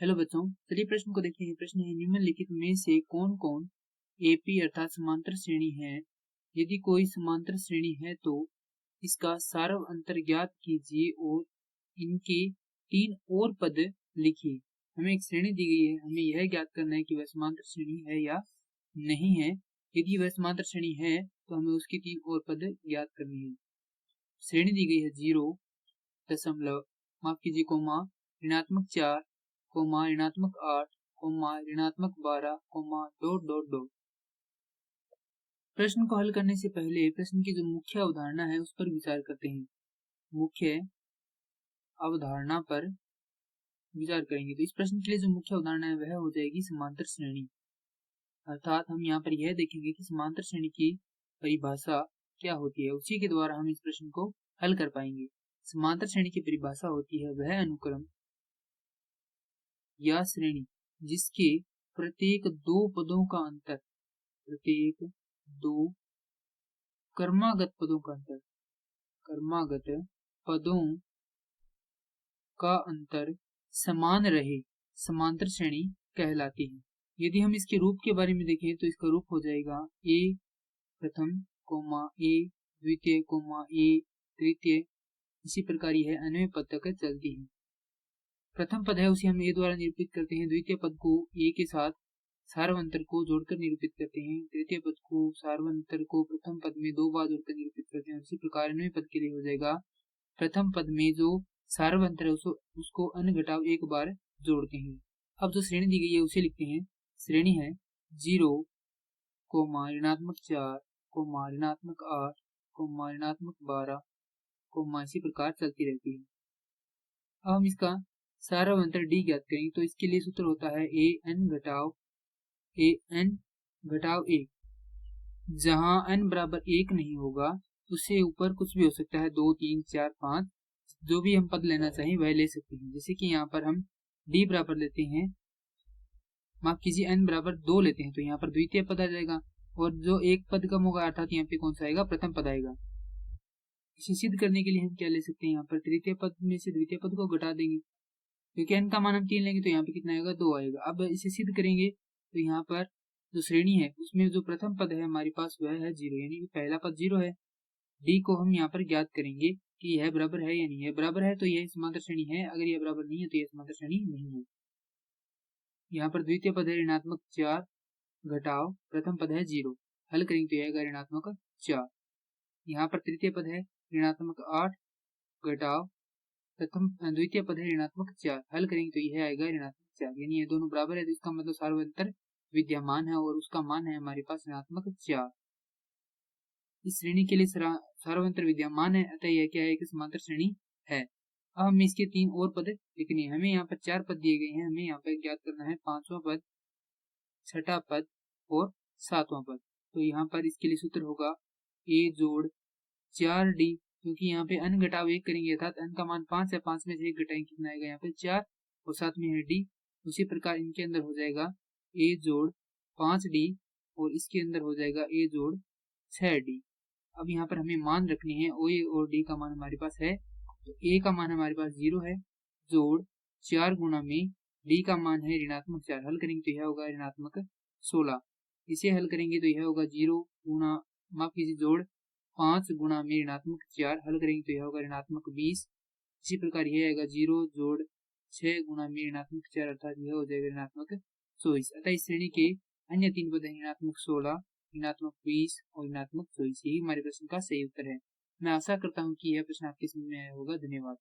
Hello बच्चों, चलिए प्रश्न को देखते हैं। प्रश्न है, निम्नलिखित में से कौन कौन एपी अर्थात समांतर श्रेणी है? यदि कोई समांतर श्रेणी है तो इसका सार्व अंतर ज्ञात कीजिए और इनके 3 और पद लिखिए। हमें एक श्रेणी दी गई है, हमें यह ज्ञात करना है कि वह समांतर श्रेणी है या नहीं है। यदि वह समांतर श्रेणी है तो हमें उसके 3 और पद ज्ञात करने हैं। श्रेणी दी गई है 0 दशमलव माफ कीजिए कोमा ऋणात्मक 4 कोमा ऋणात्मक 8 कोमा ऋणात्मक 12 कोमा डॉट डॉट डॉट। प्रश्न को हल करने से पहले प्रश्न की जो मुख्य अवधारणा है उस पर विचार करते हैं। मुख्य अवधारणा पर विचार करेंगे तो इस प्रश्न के लिए जो मुख्य अवधारणा है वह हो जाएगी समांतर श्रेणी। अर्थात हम यहाँ पर यह देखेंगे कि समांतर श्रेणी की परिभाषा क्या होती है, उसी के द्वारा हम इस प्रश्न को हल कर पाएंगे। समांतर श्रेणी की परिभाषा होती है वह अनुक्रम या श्रेणी जिसके प्रत्येक 2 पदों का अंतर, प्रत्येक 2 क्रमागत पदों का अंतर, क्रमागत पदों का अंतर समान रहे, समांतर श्रेणी कहलाती है। यदि हम इसके रूप के बारे में देखें तो इसका रूप हो जाएगा ए प्रथम कोमा ए द्वितीय कोमा ए तृतीय, इसी प्रकार यह अन्य पद तक चलती है। प्रथम पद है उसे हम ए द्वारा निरूपित करते हैं, द्वितीय पद को ए के साथ सार्वंतर को जोड़कर निरूपित करते हैं, तृतीय पद को सार्वंतर को प्रथम पद में 2 बार जोड़कर निरूपित करते हैं। इसी प्रकार अन्य पद के लिए हो जाएगा प्रथम पद में जो सार्वंतर है उसको अन घटाव 1 बार जोड़ते हैं। अब जो श्रेणी दी गई है उसे लिखते हैं। श्रेणी है 0 कोमा ऋणात्मक 4 कोमा ऋणात्मक 8 कोमा ऋणात्मक 12 कोमा इसी प्रकार चलती रहती है। अब हम इसका सार्वंतर डी ज्ञात करेंगे तो इसके लिए सूत्र होता है ए एन घटाव 1, जहां n बराबर 1 नहीं होगा उससे ऊपर कुछ भी हो सकता है, 2 3 4 5, जो भी हम पद लेना चाहें वह ले सकते हैं। जैसे कि यहाँ पर हम d बराबर लेते हैं, माफ कीजिए n बराबर 2 लेते हैं तो यहाँ पर द्वितीय पद आ जाएगा और जो एक पद कम होगा अर्थात यहाँ पे कौन सा आएगा, प्रथम पद आएगा। इसे सिद्ध करने के लिए हम क्या ले सकते हैं, यहाँ पर तृतीय पद में से द्वितीय पद को घटा देंगे, क्योंकि n का मान हम 3 लेंगे तो यहाँ पे कितना आएगा, 2 आएगा। अब इसे सिद्ध करेंगे तो यहाँ पर जो श्रेणी है उसमें जो प्रथम पद है हमारे पास वह है 0, यानी कि पहला पद 0 है। d को हम यहाँ पर ज्ञात करेंगे कि यह बराबर है या नहीं है। बराबर है तो यह समांतर श्रेणी है, अगर यह बराबर नहीं है तो यह समांतर श्रेणी नहीं है। यहाँ पर द्वितीय पद है ऋणात्मक 4 घटाव प्रथम पद है 0, हल करेंगे तो यह आएगा ऋणात्मक 4। यहाँ पर तृतीय पद है ऋणात्मक 8 घटाव द्वितीय पद है ऋणात्मक 4, हल करेंगे तो यह आएगा ऋणात्मक 4, यानी ये दोनों बराबर है तो इसका मतलब सार्वंतर विद्यमान है और उसका मान है हमारे पास ऋणात्मक 4। इस श्रेणी के लिए सार्वंतर विद्यमान है, अतः यह क्या है कि समांतर श्रेणी है। अब हमें इसके 3 और पद लिखने हैं। हमें यहाँ पर 4 पद दिए गए हैं, हमें यहाँ पर ज्ञात करना है 5वां पद, 6ठा पद और 7वां पद। तो यहाँ पर इसके लिए सूत्र होगा a जोड़ 4d, क्योंकि यहाँ पे n घटाव 1 करेंगे अर्थात n का मान 5 है, 5 में से 1 घटाएंगे कितना आएगा, यहाँ पे 4 और साथ में है d। उसी प्रकार इनके अंदर हो जाएगा a जोड़ 5d और इसके अंदर हो जाएगा a जोड़ 6d। अब यहाँ पर हमें मान रखने हैं, o और d का मान हमारे पास है, तो a का मान हमारे पास 0 है, जोड़ 4 गुना में d का मान है ऋणात्मक 4, हल करेंगे तो यह होगा ऋणात्मक 16। इसे हल करेंगे तो यह होगा 0 गुना माफ कीजिए जोड़ 5 गुना में ऋणात्मक 4, हल करेंगे तो यह होगा ऋणात्मक 20। इसी प्रकार यह आएगा 0 जोड़ 6 गुना में ऋणात्मक 4 अर्थात यह हो जाएगा ऋणात्मक 24। अतः इस श्रेणी के अन्य 3 पद हैं ऋणात्मक 16, ऋणात्मक 20 और ऋणात्मक 24। यही हमारे प्रश्न का सही उत्तर है। मैं आशा करता हूँ कि यह प्रश्न आपके समझ में आया होगा। धन्यवाद।